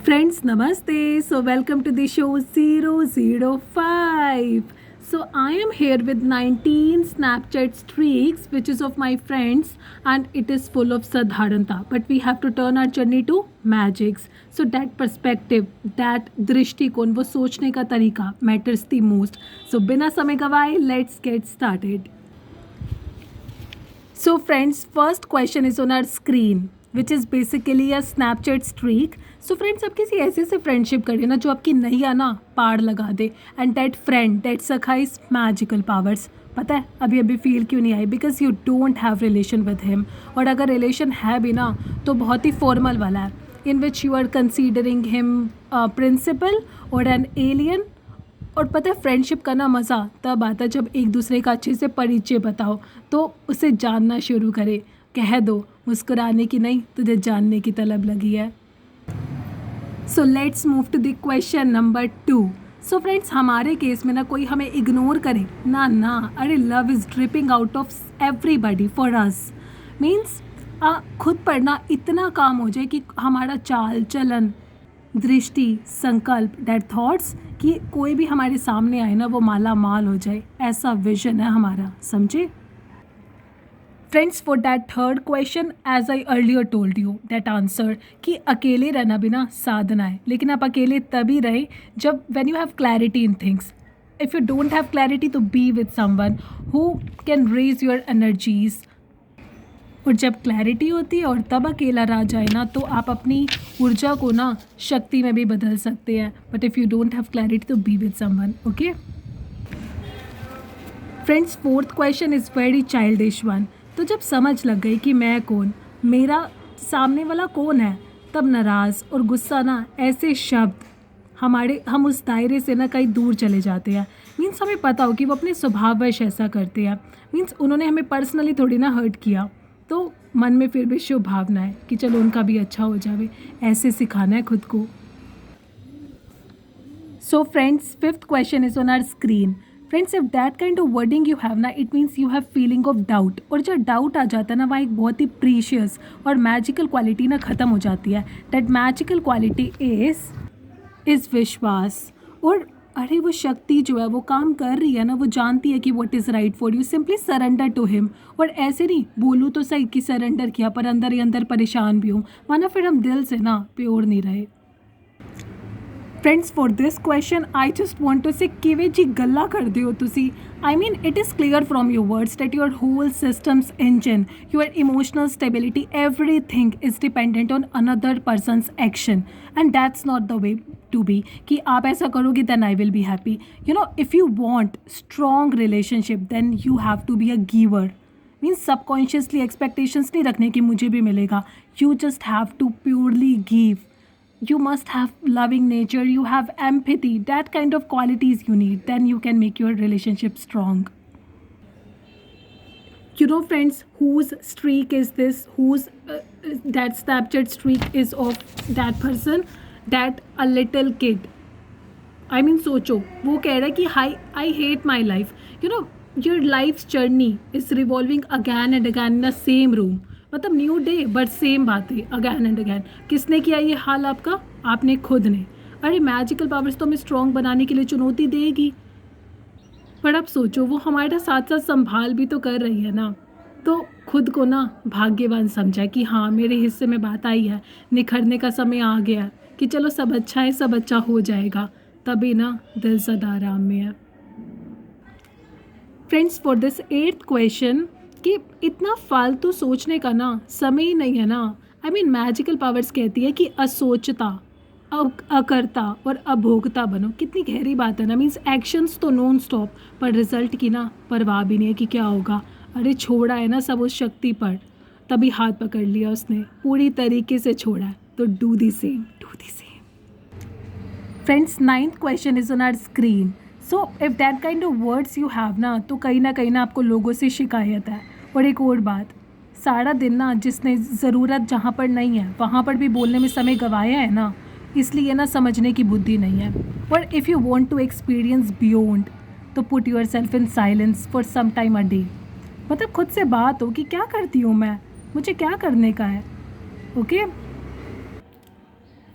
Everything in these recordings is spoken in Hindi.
Friends, namaste. So, welcome to the show 005. So, I am here with 19 Snapchat streaks, which is of my friends, and it is full of sadharanta. But we have to turn our journey to magics. So, that perspective, that drishtikon, वो सोचने का तरीका matters the most. So, बिना समय गवाए, let's get started. So, friends, first question is on our screen, which is basically a Snapchat streak. So friends, आप किसी ऐसे से फ्रेंडशिप करिए ना जो आपकी नैया ना पार लगा दे, एंड दैट फ्रेंड दैट सखाइज मैजिकल पावर्स. पता है अभी अभी फील क्यों नहीं आई? Because you don't have relation with him. और अगर रिलेशन है भी ना तो बहुत ही फॉर्मल वाला है, in which you are considering him principal और एन एलियन. और पता है फ्रेंडशिप का ना मज़ा तब आता है जब एक दूसरे का अच्छे से परिचय बताओ, तो उसे जानना शुरू करे. कह दो मुस्कुराने की नहीं, तुझे जानने की तलब लगी है. So let's move to the question number 2. So friends, हमारे केस में ना कोई हमें इग्नोर करे ना ना, अरे love is dripping out of everybody for us. Means खुद पर ना इतना काम हो जाए कि हमारा चाल चलन, दृष्टि, संकल्प, डेट थॉट्स, कि कोई भी हमारे सामने आए ना वो माला माल हो जाए, ऐसा विजन है हमारा. समझे friends? For that third question, as I earlier told you that answer, कि अकेले रहना भी ना साधना है. लेकिन आप अकेले तभी रहे जब when you have clarity in things. If you don't have clarity तो be with someone who can raise your energies. और जब क्लैरिटी होती है और तब अकेला रह जाए ना, तो आप अपनी ऊर्जा को ना शक्ति में भी बदल सकते हैं. But if you don't have clarity तो be with someone. Okay friends, fourth question is very childish one. तो जब समझ लग गई कि मैं कौन, मेरा सामने वाला कौन है, तब नाराज़ और गुस्सा ना ऐसे शब्द हम उस दायरे से ना कहीं दूर चले जाते हैं. मीन्स हमें पता हो कि वो अपने स्वभाववश ऐसा करते हैं. मीन्स उन्होंने हमें पर्सनली थोड़ी ना हर्ट किया, तो मन में फिर भी शुभ भावना है कि चलो उनका भी अच्छा हो जाए. ऐसे सिखाना है खुद को. So friends, fifth question is on our screen. Friends, if that kind of wording you have ना, it means you have feeling of doubt. और जब डाउट आ जाता है ना, वहाँ एक बहुत ही प्रीशियस और मैजिकल क्वालिटी ना ख़त्म हो जाती है. दैट मैजिकल क्वालिटी इज़ विश्वास. और अरे वो शक्ति जो है वो काम कर रही है ना, वो जानती है कि what is right for you. Simply surrender to him. और ऐसे नहीं बोलूँ तो सही कि सरेंडर किया, पर अंदर ही अंदर परेशान भी हूँ, वरना फिर हम दिल से ना प्योर नहीं रहे. Friends, for this question I just want to say किਵੇਂ जी गल्ला कर दियो तुसी. I mean it is clear from your words that your whole systems engine, your emotional stability, everything is dependent on another person's action. And that's not the way to be कि आप ऐसा करोगे then I will be happy. You know, if you want strong relationship then you have to be a giver. Means subconsciously expectations नहीं रखने की मुझे भी मिलेगा. You just have to purely give. You must have loving nature, you have empathy, that kind of qualities you need, then you can make your relationship strong. You know friends, whose streak is this? Whose that Snapchat streak is of that person, that a little kid. I mean सोचो, वो कह रहा है कि I hate my life. You know, your life's journey is revolving again and again in the same room. मतलब न्यू डे बट सेम बात है अगैन एंड अगैन. किसने किया ये हाल आपका? आपने खुद ने. अरे मैजिकल पावर्स तो हमें स्ट्रॉन्ग बनाने के लिए चुनौती देगी, पर अब सोचो वो हमारा साथ साथ संभाल भी तो कर रही है ना. तो खुद को ना भाग्यवान समझा कि हाँ मेरे हिस्से में बात आई है, निखरने का समय आ गया कि चलो सब अच्छा है, सब अच्छा हो जाएगा. तभी ना दिल सदा आराम में है. Friends, for this 8th question, कि इतना फालतू सोचने का ना समय ही नहीं है ना. आई मीन मैजिकल पावर्स कहती है कि असोचता, अकर्ता और अभोगता बनो. कितनी गहरी बात है ना. मीन्स एक्शंस तो नॉन स्टॉप, पर रिजल्ट की ना परवाह भी नहीं है कि क्या होगा. अरे छोड़ा है ना सब उस शक्ति पर, तभी हाथ पकड़ लिया उसने, पूरी तरीके से छोड़ा है. तो do the same, do the same. Friends, 9th question is on our screen. So if that kind of words you have ना कहीं ना आपको लोगों से शिकायत है. और एक और बात, सारा दिन ना जिसने ज़रूरत जहाँ पर नहीं है वहाँ पर भी बोलने में समय गवाया है ना, इसलिए ना समझने की बुद्धि नहीं है. और if you want to experience beyond, तो put yourself in silence for some time a day. मतलब खुद से बात हो कि क्या करती हूँ मैं, मुझे क्या करने का है. Okay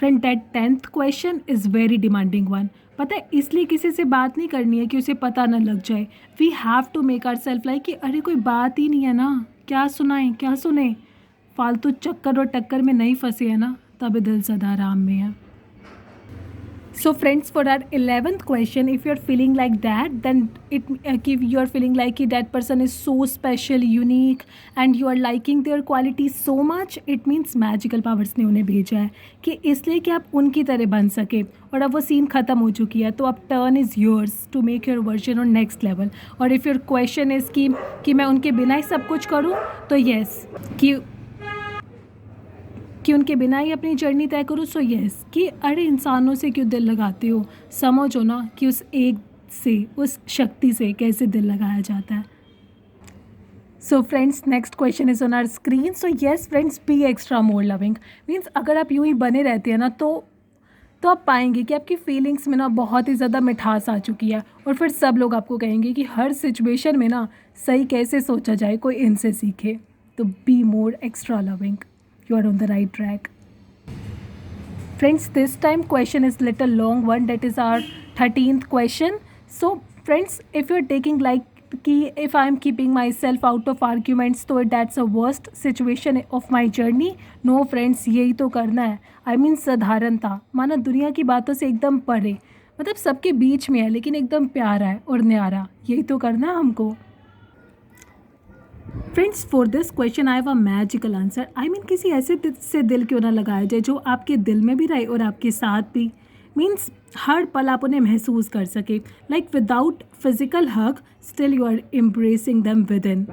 friend that 10th question is very demanding one. पता है इसलिए किसी से बात नहीं करनी है कि उसे पता ना लग जाए. We have to make our self like कि अरे कोई बात ही नहीं है ना, क्या सुनाएं क्या सुने, फालतू चक्कर और टक्कर में नहीं फंसे है ना, तभी दिल सदा आराम में है. So friends, for our 11th question, if you're feeling like that, then if you're feeling like that person is so special, unique, and you are liking their qualities so much, it means magical powers ने उन्हें भेजा है कि इसलिए कि आप उनकी तरह बन सके. और अब वो सीन ख़त्म हो चुकी है, तो अब turn is yours to make your version on next level. और इफ़ योर क्वेश्चन इज़ कि मैं उनके बिना ही सब कुछ करूँ, तो येस कि उनके बिना ही अपनी जर्नी तय करूँ. सो येस कि अरे इंसानों से क्यों दिल लगाते हो, समझो ना कि उस एक से, उस शक्ति से कैसे दिल लगाया जाता है. So friends, next question is on our screen. So yes friends, be extra more loving. मीन्स अगर आप यूँ ही बने रहते हैं ना, तो आप पाएंगे कि आपकी फीलिंग्स में ना बहुत ही ज़्यादा मिठास आ चुकी है. और फिर सब लोग आपको कहेंगे कि हर सिचुएशन में ना सही कैसे सोचा जाए, कोई इनसे सीखे. तो be more extra loving. You are on the right track. Friends, this time question is little long one. That is our 13th question. So friends, if you're taking like if I'm keeping myself out of arguments, so that's a worst situation of my journey. No friends, यही तो करना है. I mean साधारणता, माना दुनिया की बातों से एकदम परे, मतलब सबके बीच में है लेकिन एकदम प्यारा है और न्यारा, यही तो करना है हमको. Friends, for this question I have a magical answer. I mean किसी ऐसे से दिल क्यों ना लगाया जाए जो आपके दिल में भी रहे और आपके साथ भी. मीन्स हर पल आप उन्हें महसूस कर सके. Like without physical hug, still you are embracing them within.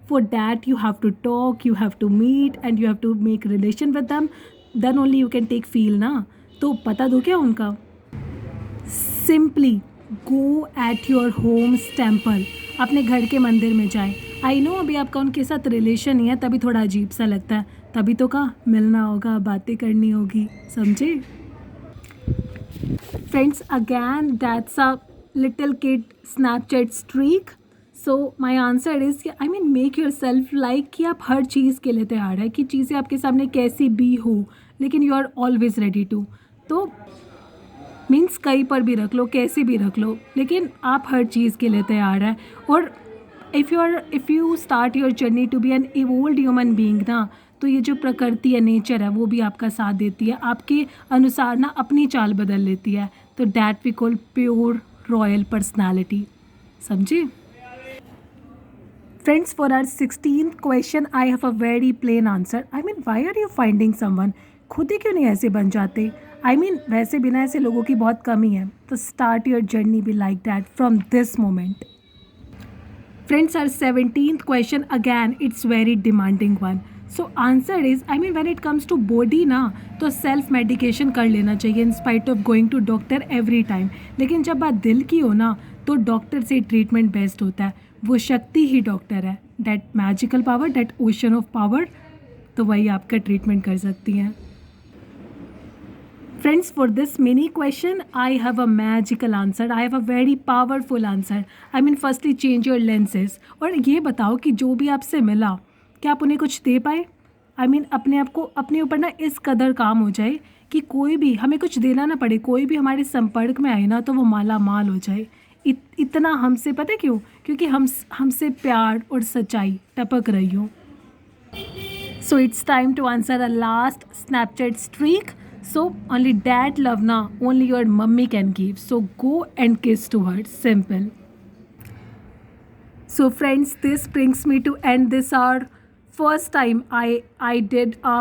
For that you have to talk, you have to meet and you have to make relation with them. Then only you can take feel ना. तो पता दो क्या उनका, simply go at your homes temple. अपने घर के मंदिर में जाए. आई नो अभी आपका उनके साथ रिलेशन ही है, तभी थोड़ा अजीब सा लगता है. तभी तो कहा मिलना होगा, बातें करनी होगी, समझे. Friends, again that's a little kid Snapchat streak. So my answer is I mean make your self like कि आप हर चीज़ के लिए तैयार है, कि चीज़ें आपके सामने कैसी भी हो लेकिन you are always ready to. तो मीन्स कहीं पर भी रख लो, कैसे भी रख लो, लेकिन आप हर चीज़ के लिए तैयार है. और if you start your journey to be an evolved human being ना, तो ये जो प्रकृति है, नेचर है, वो भी आपका साथ देती है, आपके अनुसार ना अपनी चाल बदल लेती है. तो that we call pure royal personality. समझे. Friends, for our 16th question I have a very plain answer. I mean why are you finding someone. खुद ही क्यों नहीं ऐसे बन जाते. आई मीन वैसे बिना ऐसे लोगों की बहुत कमी है. तो start your journey be like that from this moment. Friends, our 17th question again it's very demanding one. So answer is I mean when it comes to body ना, तो सेल्फ मेडिकेशन कर लेना चाहिए in spite of going to doctor every time. लेकिन जब बात दिल की हो ना, तो डॉक्टर से ट्रीटमेंट बेस्ट होता है. वो शक्ति ही डॉक्टर है. That magical power, that ocean of power, तो वही आपका ट्रीटमेंट कर सकती हैं. Friends, for this mini question, I have a magical answer. I have a very powerful answer. I mean, firstly, change your lenses. और ये बताओ कि जो भी आपसे मिला, क्या आप उन्हें कुछ दे पाए. I mean, अपने आप को अपने ऊपर ना इस कदर काम हो जाए कि कोई भी हमें कुछ देना ना पड़े, कोई भी हमारे संपर्क में आए ना तो वो माला माल हो जाए. इतना हमसे, पता है क्यों? क्योंकि हमसे प्यार और सच्चाई टपक रही हो. So it's time to answer a last Snapchat streak. So only that love na only your mummy can give. So go and kiss to her. Simple. So friends, this brings me to end this our first time I did a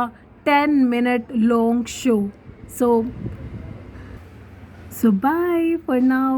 10-minute long show. So bye for now.